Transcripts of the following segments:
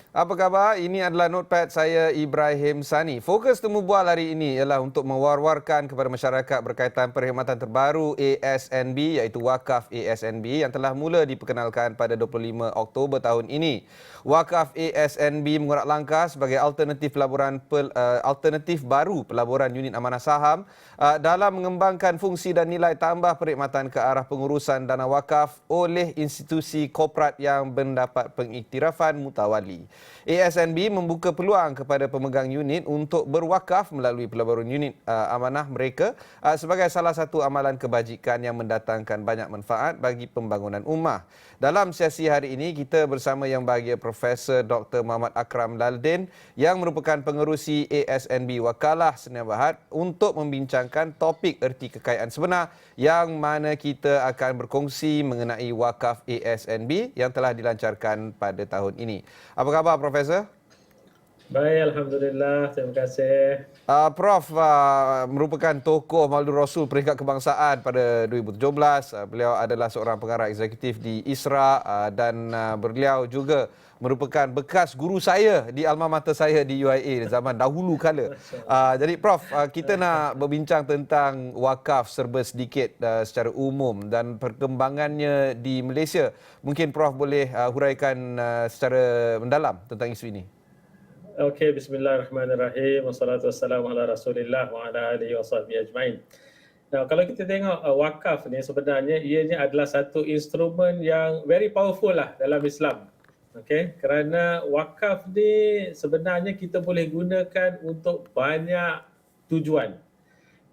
Apa khabar? Ini adalah notepad saya, Ibrahim Sani. Fokus temu bual hari ini ialah untuk mewar-warkan kepada masyarakat berkaitan perkhidmatan terbaru ASNB iaitu Wakaf ASNB yang telah mula diperkenalkan pada 25 Oktober tahun ini. Wakaf ASNB mengorak langkah sebagai alternatif baru pelaburan unit amanah saham dalam mengembangkan fungsi dan nilai tambah perkhidmatan ke arah pengurusan dana wakaf oleh institusi korporat yang mendapat pengiktirafan mutawali. ASNB membuka peluang kepada pemegang unit untuk berwakaf melalui pelaburan unit amanah mereka sebagai salah satu amalan kebajikan yang mendatangkan banyak manfaat bagi pembangunan ummah. Dalam sesi hari ini, kita bersama Yang Bahagia Profesor Dr. Muhammad Akram Laldin yang merupakan pengerusi ASNB Wakalah Senia Berhad untuk membincangkan topik erti kekayaan sebenar yang mana kita akan berkongsi mengenai wakaf ASNB yang telah dilancarkan pada tahun ini. Apa khabar, Profesor? Baik, Alhamdulillah. Terima kasih. Prof merupakan tokoh Maulid Rasul peringkat kebangsaan pada 2017. Beliau adalah seorang pengarah eksekutif di ISRA dan beliau juga merupakan bekas guru saya di alma mater saya di UIA zaman dahulu kala. Jadi Prof, kita nak berbincang tentang wakaf serba sedikit secara umum dan perkembangannya di Malaysia. Mungkin Prof boleh huraikan secara mendalam tentang isu ini. Okey, bismillahirrahmanirrahim. Wassalatu wassalamu ala Rasulillah wa ala alihi wa sahbihi ajma'in. Nah, kalau kita tengok wakaf ni sebenarnya ianya adalah satu instrumen yang very powerful lah dalam Islam. Okey, kerana wakaf ni sebenarnya kita boleh gunakan untuk banyak tujuan.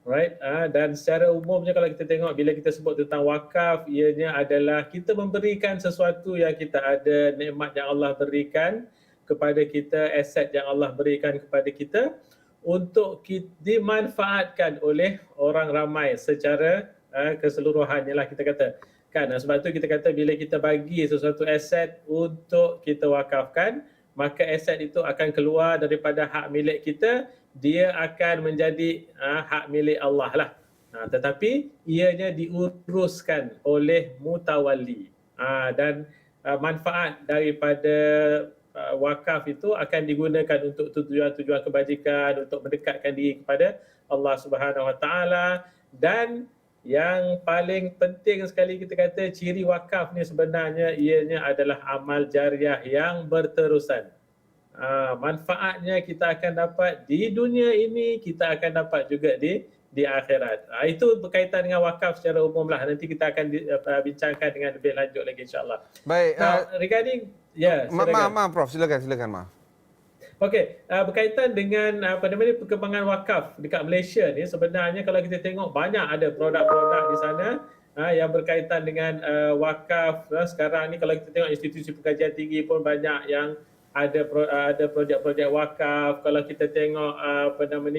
Right? Dan secara umumnya kalau kita tengok bila kita sebut tentang wakaf, ianya adalah kita memberikan sesuatu yang kita ada, nikmat yang Allah berikan kepada kita, aset yang Allah berikan kepada kita untuk dimanfaatkan oleh orang ramai secara keseluruhannya lah kita kata. Kan, sebab tu kita kata bila kita bagi sesuatu aset untuk kita wakafkan, maka aset itu akan keluar daripada hak milik kita, dia akan menjadi hak milik Allah lah. Tetapi ianya diuruskan oleh mutawali dan manfaat daripada wakaf itu akan digunakan untuk tujuan-tujuan kebajikan, untuk mendekatkan diri kepada Allah Subhanahu Wa Taala. Dan yang paling penting sekali kita kata ciri wakaf ni sebenarnya ianya adalah amal jariah yang berterusan. Manfaatnya kita akan dapat di dunia ini, kita akan dapat juga di akhirat. Itu berkaitan dengan wakaf secara umum lah. Nanti kita akan bincangkan dengan lebih lanjut lagi insyaAllah. Baik. Regarding Maaf Prof, silakan maaf. Okey, berkaitan dengan perkembangan wakaf dekat Malaysia ni, sebenarnya kalau kita tengok banyak ada produk-produk di sana yang berkaitan dengan wakaf. Sekarang ni kalau kita tengok institusi pengajian tinggi pun banyak yang ada projek-projek wakaf. Kalau kita tengok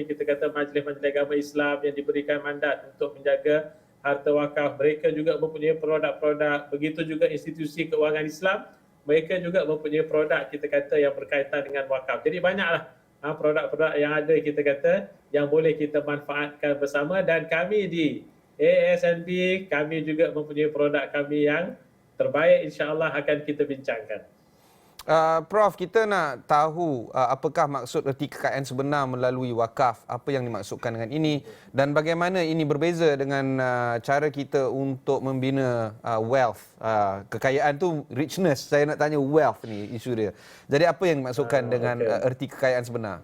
kita kata majlis-majlis agama Islam yang diberikan mandat untuk menjaga harta wakaf, mereka juga mempunyai produk-produk. Begitu juga institusi keuangan Islam, mereka juga mempunyai produk kita kata yang berkaitan dengan wakaf. Jadi banyaklah produk-produk yang ada kita kata yang boleh kita manfaatkan bersama. Dan kami di ASNB, kami juga mempunyai produk kami yang terbaik, insya-Allah akan kita bincangkan. Prof, kita nak tahu apakah maksud erti kekayaan sebenar melalui wakaf, apa yang dimaksudkan dengan ini dan bagaimana ini berbeza dengan cara kita untuk membina wealth. Kekayaan tu richness, saya nak tanya wealth ni isu dia. Jadi apa yang dimaksudkan dengan erti kekayaan sebenar?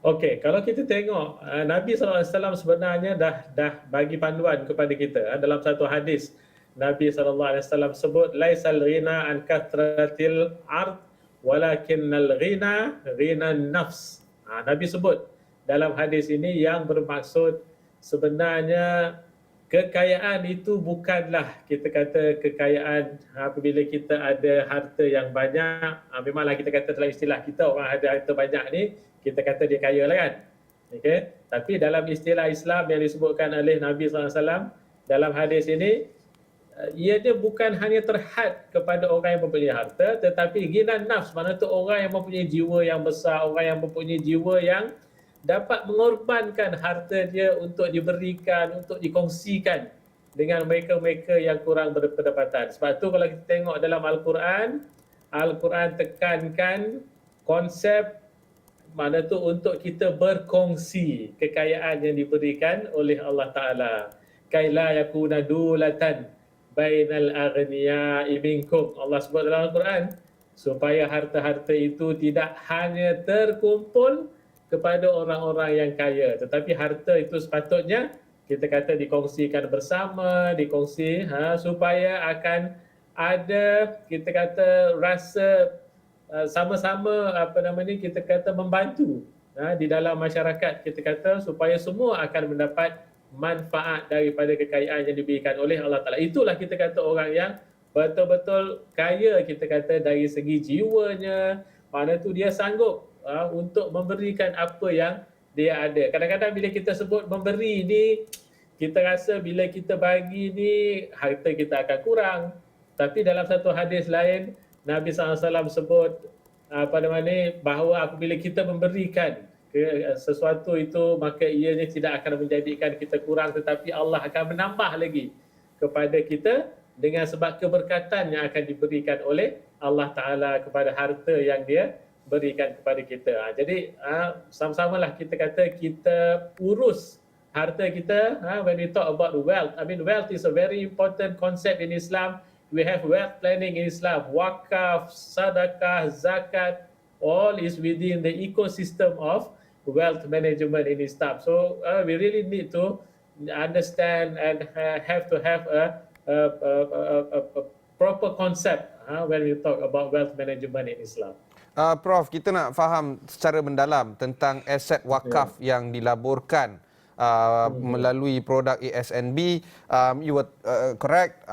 Okey, kalau kita tengok Nabi SAW sebenarnya dah bagi panduan kepada kita dalam satu hadis. Nabi SAW sebut laisal ghina an kathratil ard walakinnal ghina nafs. Nabi sebut dalam hadis ini yang bermaksud sebenarnya kekayaan itu bukanlah kita kata kekayaan apabila kita ada harta yang banyak. Memanglah kita kata dalam istilah kita orang ada harta banyak ni kita kata dia kaya lah kan. Okay? Tapi dalam istilah Islam yang disebutkan oleh Nabi SAW dalam hadis ini, ianya bukan hanya terhad kepada orang yang mempunyai harta, tetapi ghina nafs, mana tu orang yang mempunyai jiwa yang besar, orang yang mempunyai jiwa yang dapat mengorbankan harta dia untuk diberikan, untuk dikongsikan dengan mereka-mereka yang kurang berpendapatan. Sebab tu kalau kita tengok dalam Al-Quran, Al-Quran tekankan konsep mana tu untuk kita berkongsi kekayaan yang diberikan oleh Allah Ta'ala. Kaila yakuna dulatan bainal aghniya'i minkum. Allah sebut dalam Al-Quran, supaya harta-harta itu tidak hanya terkumpul kepada orang-orang yang kaya, tetapi harta itu sepatutnya kita kata dikongsikan bersama, supaya akan ada kita kata rasa sama-sama kita kata membantu di dalam masyarakat, kita kata supaya semua akan mendapat manfaat daripada kekayaan yang diberikan oleh Allah Ta'ala. Itulah kita kata orang yang betul-betul kaya, kita kata dari segi jiwanya, mana tu dia sanggup untuk memberikan apa yang dia ada. Kadang-kadang bila kita sebut memberi ni, kita rasa bila kita bagi ni harta kita akan kurang. Tapi dalam satu hadis lain, Nabi SAW sebut bahawa apabila kita memberikan sesuatu itu, maka ianya tidak akan menjadikan kita kurang, tetapi Allah akan menambah lagi kepada kita dengan sebab keberkatan yang akan diberikan oleh Allah Ta'ala kepada harta yang dia berikan kepada kita. Jadi sama-samalah kita kata kita urus harta kita. When we talk about wealth, wealth is a very important concept in Islam. We have wealth planning in Islam, wakaf, sadaqah, zakat, all is within the ecosystem of wealth management in Islam. So we really need to understand and have to have a proper concept when we talk about wealth management in Islam. Prof, kita nak faham secara mendalam tentang aset wakaf yang dilaburkan melalui produk ASNB. You were correct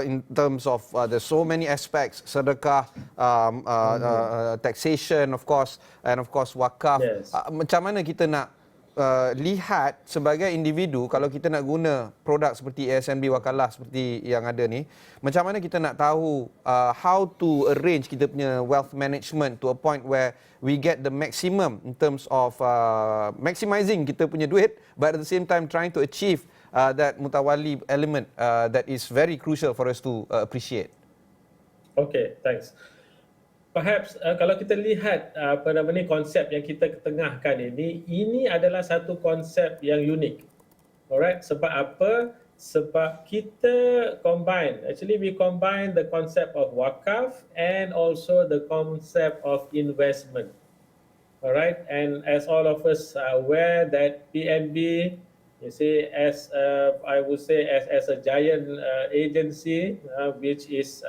in terms of there's so many aspects, sedekah, taxation of course, and of course wakaf. Yes. Macam mana kita nak lihat sebagai individu kalau kita nak guna produk seperti ASNB Wakalah seperti yang ada ni, macam mana kita nak tahu how to arrange kita punya wealth management to a point where we get the maximum in terms of maximizing kita punya duit, but at the same time trying to achieve that mutawali element that is very crucial for us to appreciate. Okay, thanks. Perhaps kalau kita lihat konsep yang kita ketengahkan ini adalah satu konsep yang unik. Alright, sebab apa? Sebab kita we combine the concept of wakaf and also the concept of investment. Alright, and as all of us are aware that PNB, you see, as I would say as a giant agency which is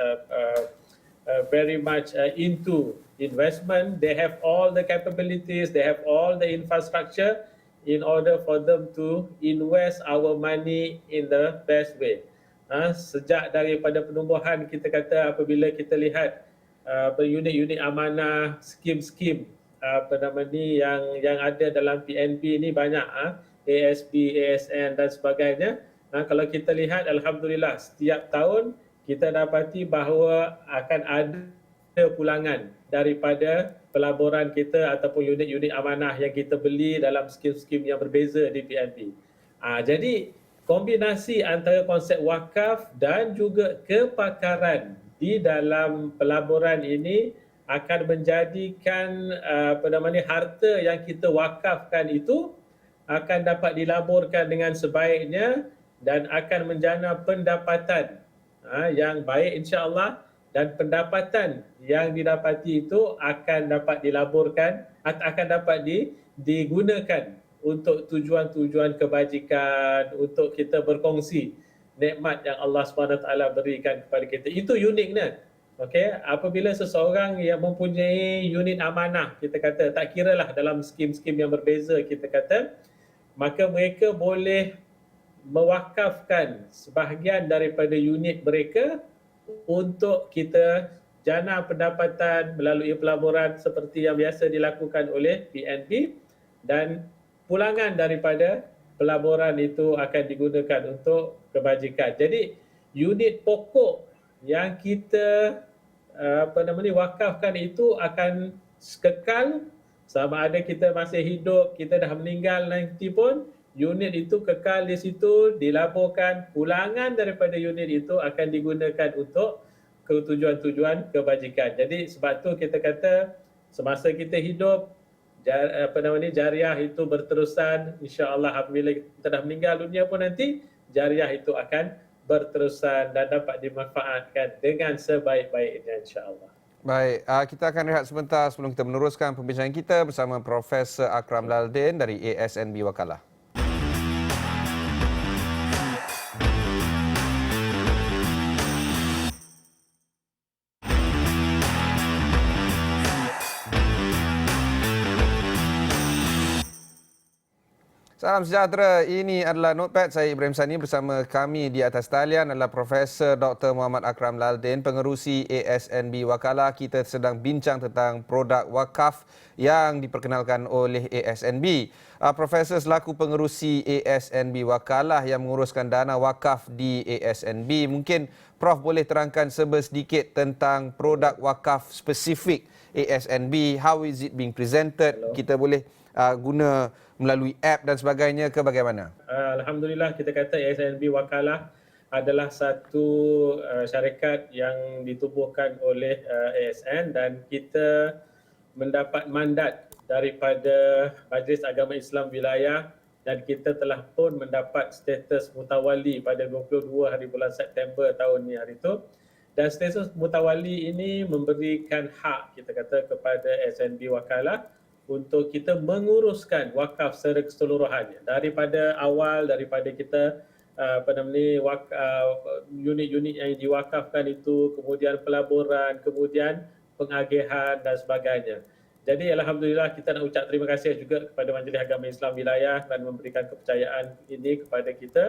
very much into investment, they have all the capabilities, they have all the infrastructure in order for them to invest our money in the best way. Sejak daripada penumbuhan, kita kata apabila kita lihat unit-unit amanah, skim-skim yang ada dalam PNB ni banyak, ASB, ASN dan sebagainya. Kalau kita lihat, alhamdulillah, setiap tahun kita dapati bahawa akan ada pulangan daripada pelaburan kita ataupun unit-unit amanah yang kita beli dalam skim-skim yang berbeza di PNB. Jadi kombinasi antara konsep wakaf dan juga kepakaran di dalam pelaburan ini akan menjadikan harta yang kita wakafkan itu akan dapat dilaburkan dengan sebaiknya dan akan menjana pendapatan yang baik insya-Allah, dan pendapatan yang didapati itu akan dapat dilaburkan, akan dapat digunakan untuk tujuan-tujuan kebajikan, untuk kita berkongsi nikmat yang Allah SWT berikan kepada kita. Itu uniknya. Okey, apabila seseorang yang mempunyai unit amanah, kita kata tak kiralah dalam skim-skim yang berbeza, kita kata, maka mereka boleh mewakafkan sebahagian daripada unit mereka untuk kita jana pendapatan melalui pelaburan seperti yang biasa dilakukan oleh PNB, dan pulangan daripada pelaburan itu akan digunakan untuk kebajikan. Jadi unit pokok yang kita wakafkan itu akan kekal sama ada kita masih hidup, kita dah meninggal nanti pun unit itu kekal di situ, dilaporkan, pulangan daripada unit itu akan digunakan untuk ke tujuan-tujuan kebajikan. Jadi sebab tu kita kata semasa kita hidup jariah itu berterusan, insya-Allah apabila kita dah meninggal dunia pun nanti jariah itu akan berterusan dan dapat dimanfaatkan dengan sebaik-baiknya insya-Allah. Baik, kita akan rehat sebentar sebelum kita meneruskan perbincangan kita bersama Profesor Akram Laldin dari ASNB Wakalah. Salam sejahtera. Ini adalah Notepad. Saya Ibrahim Sani, bersama kami di atas talian adalah Profesor Dr. Muhammad Akram Laldin, pengerusi ASNB Wakalah. Kita sedang bincang tentang produk wakaf yang diperkenalkan oleh ASNB. Profesor selaku pengerusi ASNB Wakalah yang menguruskan dana wakaf di ASNB, mungkin Prof boleh terangkan sedikit tentang produk wakaf spesifik ASNB. How is it being presented? Hello. Kita boleh guna melalui app dan sebagainya ke bagaimana? Alhamdulillah, kita kata ASNB Wakalah adalah satu syarikat yang ditubuhkan oleh ASN dan kita mendapat mandat daripada Majlis Agama Islam Wilayah dan kita telah pun mendapat status mutawali pada 22 hari bulan September tahun ni hari itu. Dan status mutawali ini memberikan hak kita kata kepada ASNB Wakalah untuk kita menguruskan wakaf secara keseluruhannya daripada awal, daripada kita unit-unit yang diwakafkan itu, kemudian pelaburan, kemudian pengagihan dan sebagainya. Jadi alhamdulillah kita nak ucap terima kasih juga kepada Majlis Agama Islam Wilayah dan memberikan kepercayaan ini kepada kita.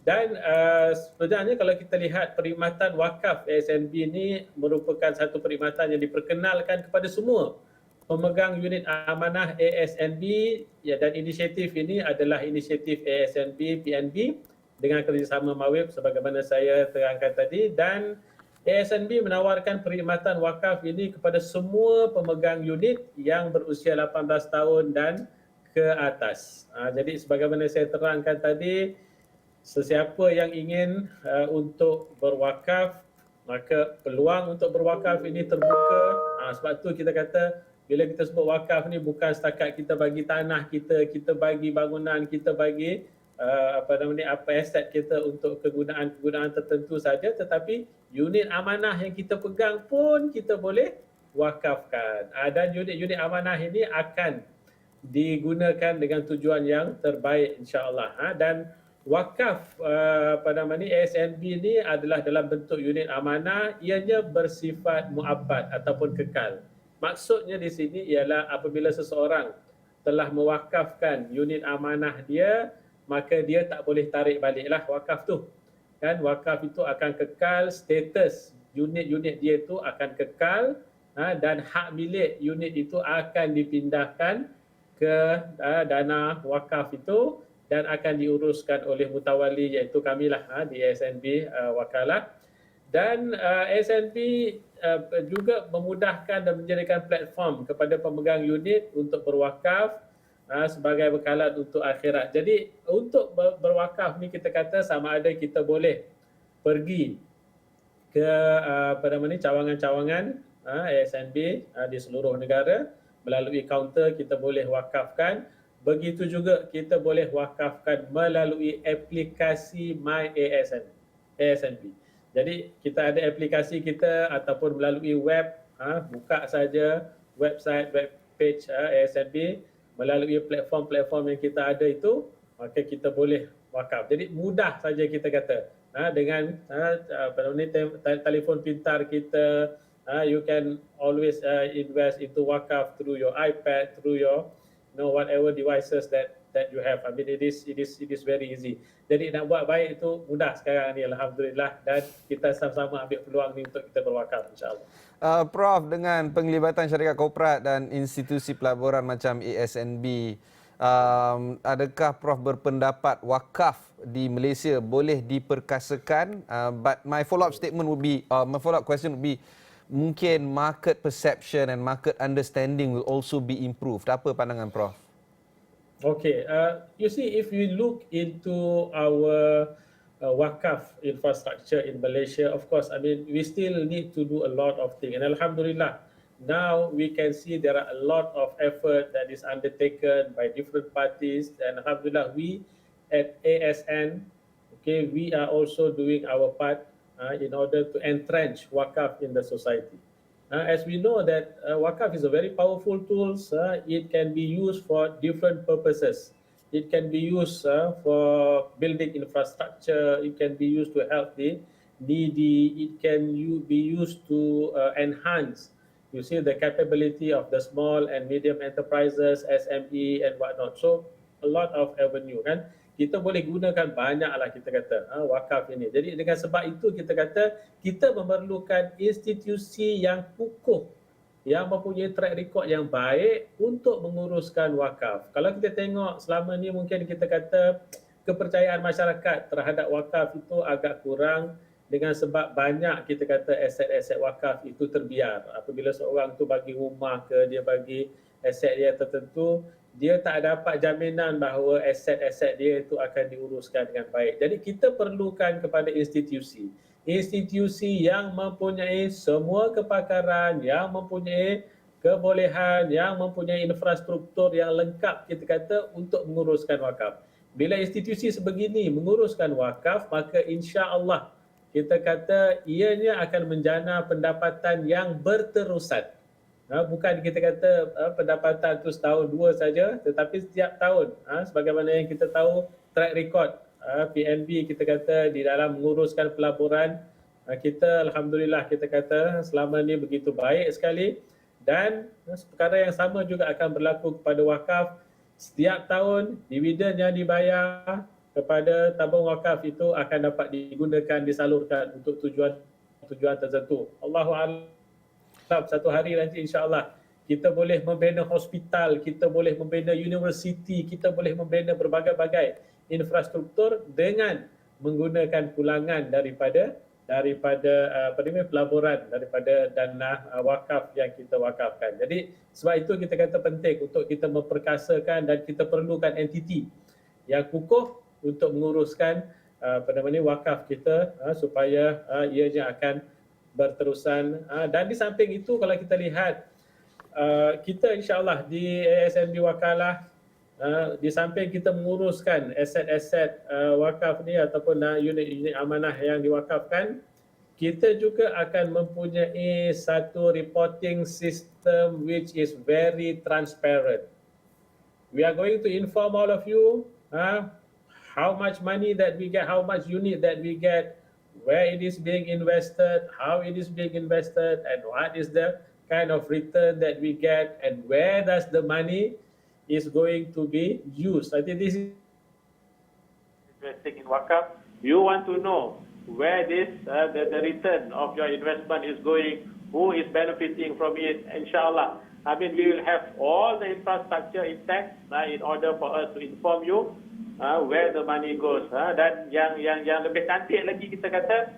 Dan sebenarnya kalau kita lihat perkhidmatan wakaf ASNB ini merupakan satu perkhidmatan yang diperkenalkan kepada semua pemegang unit amanah ASNB, ya, dan inisiatif ini adalah inisiatif ASNB PNB dengan kerjasama MAWIP sebagaimana saya terangkan tadi, dan ASNB menawarkan perkhidmatan wakaf ini kepada semua pemegang unit yang berusia 18 tahun dan ke atas. Jadi sebagaimana saya terangkan tadi, sesiapa yang ingin untuk berwakaf, maka peluang untuk berwakaf ini terbuka. Sebab tu kita kata bila kita sebut wakaf ni bukan setakat kita bagi tanah kita, kita bagi bangunan, kita bagi aset kita untuk kegunaan tertentu saja, tetapi unit amanah yang kita pegang pun kita boleh wakafkan. Dan unit-unit amanah ini akan digunakan dengan tujuan yang terbaik insya-Allah. Dan wakaf ASNB ini adalah dalam bentuk unit amanah, ianya bersifat muabbad ataupun kekal. Maksudnya di sini ialah apabila seseorang telah mewakafkan unit amanah dia, maka dia tak boleh tarik baliklah wakaf tu. Kan wakaf itu akan kekal, status unit-unit dia itu akan kekal, dan hak milik unit itu akan dipindahkan ke dana wakaf itu dan akan diuruskan oleh mutawali iaitu kamilah di ASNB Wakalah. Dan ASNB juga memudahkan dan menjadikan platform kepada pemegang unit untuk berwakaf sebagai bekalan untuk akhirat. Jadi untuk berwakaf ni kita kata sama ada kita boleh pergi ke cawangan-cawangan ASNB di seluruh negara, melalui kaunter kita boleh wakafkan. Begitu juga kita boleh wakafkan melalui aplikasi My ASNB. Jadi kita ada aplikasi kita ataupun melalui web, buka saja website, web page ASNB, melalui platform-platform yang kita ada itu, maka kita boleh wakaf. Jadi mudah saja kita kata. Dengan telefon pintar kita, you can always invest into wakaf through your iPad, through your whatever devices that you have. I mean it is very easy. Jadi nak buat baik itu mudah sekarang ni alhamdulillah, dan kita sama-sama ambil peluang ni untuk kita berwakaf insya-Allah. Prof, dengan penglibatan syarikat korporat dan institusi pelaburan macam ASNB, adakah Prof berpendapat wakaf di Malaysia boleh diperkasakan? But my follow-up question would be mungkin market perception and market understanding will also be improved. Apa pandangan Prof? Okay, you see, if we look into our wakaf infrastructure in Malaysia, of course, I mean, we still need to do a lot of things. And Alhamdulillah, now we can see there are a lot of effort that is undertaken by different parties. And Alhamdulillah, we at ASN, okay, we are also doing our part in order to entrench wakaf in the society. As we know that wakaf is a very powerful tool. It can be used for different purposes. It can be used for building infrastructure. It can be used to help the needy. It can be used to enhance, you see, the capability of the small and medium enterprises, SME and whatnot. So a lot of avenue kan. Kita boleh gunakan banyaklah kita kata wakaf ini. Jadi dengan sebab itu kita kata kita memerlukan institusi yang kukuh, yang mempunyai track record yang baik untuk menguruskan wakaf. Kalau kita tengok selama ni mungkin kita kata kepercayaan masyarakat terhadap wakaf itu agak kurang dengan sebab banyak kita kata aset-aset wakaf itu terbiar. Apabila seorang tu bagi rumah ke, dia bagi aset dia tertentu, dia tak dapat jaminan bahawa aset-aset dia itu akan diuruskan dengan baik. Jadi kita perlukan kepada institusi yang mempunyai semua kepakaran, yang mempunyai kebolehan, yang mempunyai infrastruktur yang lengkap kita kata untuk menguruskan wakaf. Bila institusi sebegini menguruskan wakaf, maka insya-Allah kita kata ianya akan menjana pendapatan yang berterusan. Bukan kita kata pendapatan itu setahun dua saja, tetapi setiap tahun. Sebagaimana yang kita tahu track record PNB kita kata di dalam menguruskan pelaburan, kita alhamdulillah kita kata selama ini begitu baik sekali. Dan perkara yang sama juga akan berlaku kepada wakaf. Setiap tahun dividen yang dibayar kepada tabung wakaf itu akan dapat digunakan, disalurkan untuk tujuan tertentu. Allahu a'lam. Satu hari nanti insya-Allah kita boleh membina hospital, kita boleh membina universiti, kita boleh membina berbagai-bagai infrastruktur dengan menggunakan pulangan daripada pelaburan, daripada dana wakaf yang kita wakafkan. Jadi sebab itu kita kata penting untuk kita memperkasakan dan kita perlukan entiti yang kukuh untuk menguruskan wakaf kita supaya ianya akan berterusan. Dan di samping itu kalau kita lihat kita insya-Allah di ASNB Wakalah, di samping kita menguruskan aset-aset wakaf ni ataupun unit-unit amanah yang diwakafkan, kita juga akan mempunyai satu reporting system which is very transparent. We are going to inform all of you how much money that we get, how much unit that we get, where it is being invested, how it is being invested, and what is the kind of return that we get, and where does the money is going to be used. I think this is investing in wakaf. You want to know where this the return of your investment is going, who is benefiting from it. Inshallah, I mean we will have all the infrastructure intact in order for us to inform you where the money goes. Dan yang lebih cantik lagi kita kata,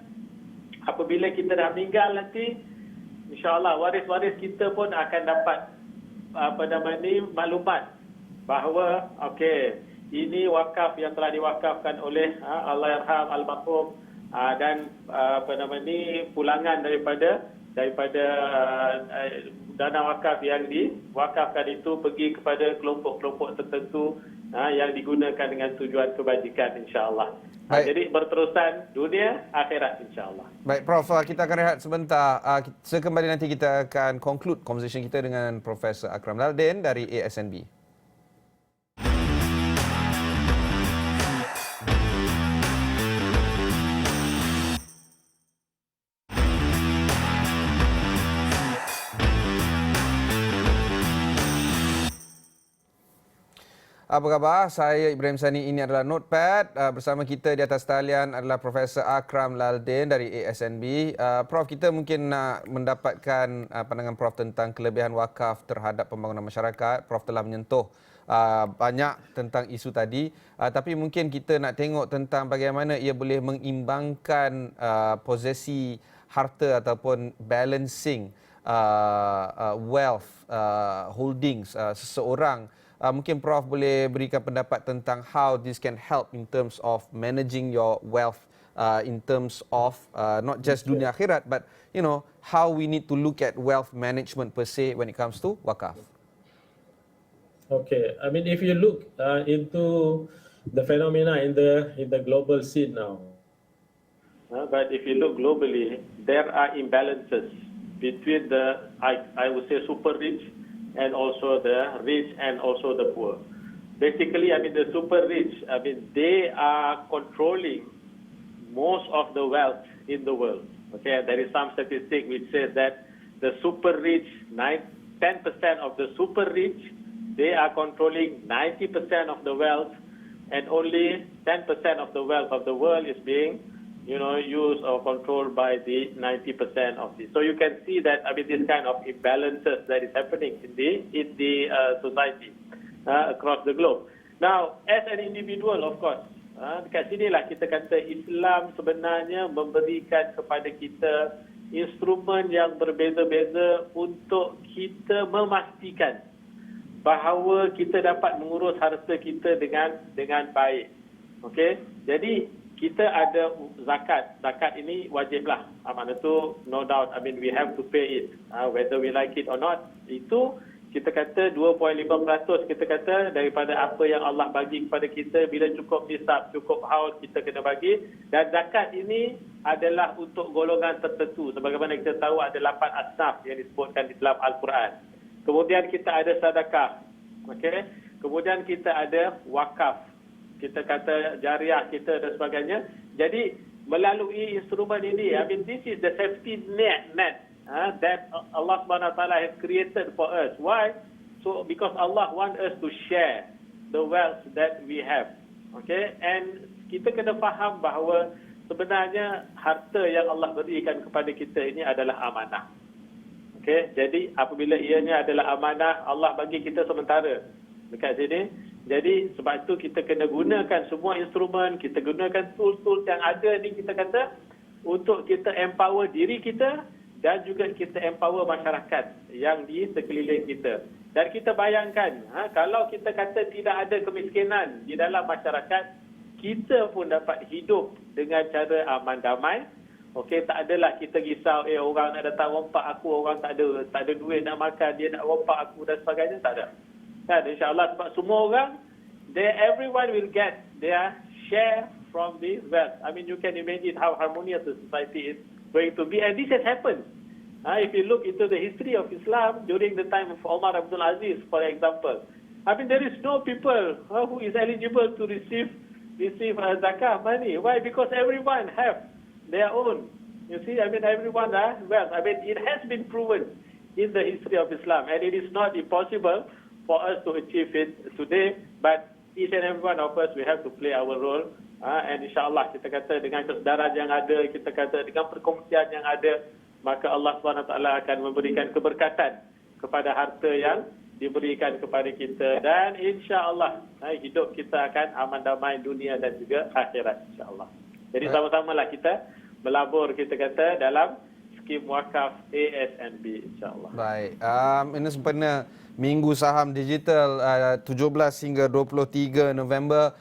apabila kita dah meninggal nanti, insya-Allah waris-waris kita pun akan dapat maklumat bahawa okey, ini wakaf yang telah diwakafkan oleh Allahyarham almarhum dan pulangan daripada dana wakaf yang diwakafkan itu pergi kepada kelompok-kelompok tertentu yang digunakan dengan tujuan kebajikan insya-Allah. Jadi berterusan dunia akhirat insya-Allah. Baik Prof, kita akan rehat sebentar. Sekembali nanti kita akan conclude conversation kita dengan Profesor Akram Laldin dari ASNB. Apa khabar? Saya Ibrahim Sani. Ini adalah Notepad. Bersama kita di atas talian adalah Profesor Akram Laldin dari ASNB. Prof, kita mungkin nak mendapatkan pandangan Prof tentang kelebihan wakaf terhadap pembangunan masyarakat. Prof telah menyentuh banyak tentang isu tadi. Tapi mungkin kita nak tengok tentang bagaimana ia boleh mengimbangkan posesi harta ataupun balancing wealth holdings seseorang. Mungkin Prof boleh berikan pendapat tentang how this can help in terms of managing your wealth in terms of not just dunia akhirat, but how we need to look at wealth management per se when it comes to wakaf. Okay, I mean, if you look into the phenomena in the global scene now, but if you look globally, there are imbalances between the I would say super rich and also the rich and also the poor. Basically, I mean the super rich, I mean they are controlling most of the wealth in the world. Okay, there is some statistic which says that the super rich, 10% of the super rich, they are controlling 90% of the wealth, and only 10% of the wealth of the world is being, used or controlled by the 90% of this. So you can see that, I mean, this kind of imbalances that is happening in the society across the globe. Now, as an individual, of course, dekat sinilah kita kata Islam sebenarnya memberikan kepada kita instrumen yang berbeza-beza untuk kita memastikan bahawa kita dapat mengurus harta kita dengan baik. Okey, jadi kita ada zakat. Zakat ini wajiblah. Mana tu no doubt. I mean we have to pay it, whether we like it or not. Itu kita kata 2.5% kita kata daripada apa yang Allah bagi kepada kita, bila cukup nisab, cukup haul, kita kena bagi. Dan zakat ini adalah untuk golongan tertentu. Sebagaimana kita tahu ada 8 asnaf yang disebutkan di dalam Al-Quran. Kemudian kita ada sedekah. Okey. Kemudian kita ada wakaf. Kita kata jariah kita dan sebagainya. Jadi melalui instrumen ini, I mean this is the safety net that Allah Subhanahu Wa Taala has created for us. Why? So because Allah want us to share the wealth that we have. Okay? And kita kena faham bahawa sebenarnya harta yang Allah berikan kepada kita ini adalah amanah. Okay? Jadi apabila ianya adalah amanah, Allah bagi kita sementara dekat sini. Jadi sebab itu kita kena gunakan semua instrumen, kita gunakan tools-tools yang ada ni, kita kata untuk kita empower diri kita dan juga kita empower masyarakat yang di sekeliling kita. Dan kita bayangkan, kalau kita kata tidak ada kemiskinan di dalam masyarakat, kita pun dapat hidup dengan cara aman damai. Okey, tak adalah kita risau, orang nak datang rompak aku, orang tak ada duit nak makan, dia nak rompak aku dan sebagainya, tak ada. Kan, insya-Allah, sebab semua orang, everyone will get their share from this wealth. I mean, you can imagine how harmonious the society is going to be, and this has happened. If you look into the history of Islam during the time of Umar Abdul Aziz, for example, I mean, there is no people who is eligible to receive zakah money. Why? Because everyone have their own. You see, I mean, everyone has wealth. I mean, it has been proven in the history of Islam, and it is not impossible for us to achieve it today. But each and every one of us, we have to play our role. And insyaAllah, kita kata dengan kesedaran yang ada, kita kata dengan perkongsian yang ada, maka Allah SWT akan memberikan keberkatan kepada harta yang diberikan kepada kita. Dan insyaAllah, hidup kita akan aman damai dunia dan juga akhirat, insyaAllah. Jadi sama-samalah kita melabur, kita kata, dalam skim wakaf ASNB, insyaAllah. Baik, ini sempena Minggu Saham Digital 17 hingga 23 November.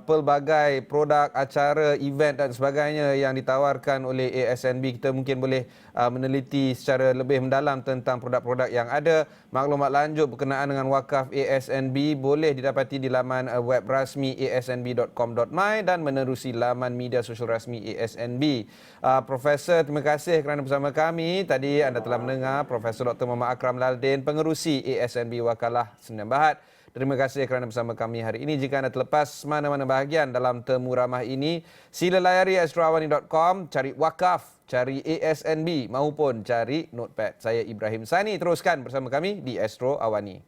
Pelbagai produk, acara, event dan sebagainya yang ditawarkan oleh ASNB. Kita mungkin boleh meneliti secara lebih mendalam tentang produk-produk yang ada. Maklumat lanjut berkenaan dengan wakaf ASNB boleh didapati di laman web rasmi asnb.com.my dan menerusi laman media sosial rasmi ASNB. Profesor, terima kasih kerana bersama kami. Tadi anda telah mendengar Profesor Dr. Muhammad Akram Laldin, pengerusi ASNB Wakalah Sdn Bhd. Terima kasih kerana bersama kami hari ini. Jika anda terlepas mana-mana bahagian dalam temu ramah ini, sila layari astroawani.com, cari wakaf, cari ASNB maupun cari notepad. Saya Ibrahim Sani, teruskan bersama kami di Astro Awani.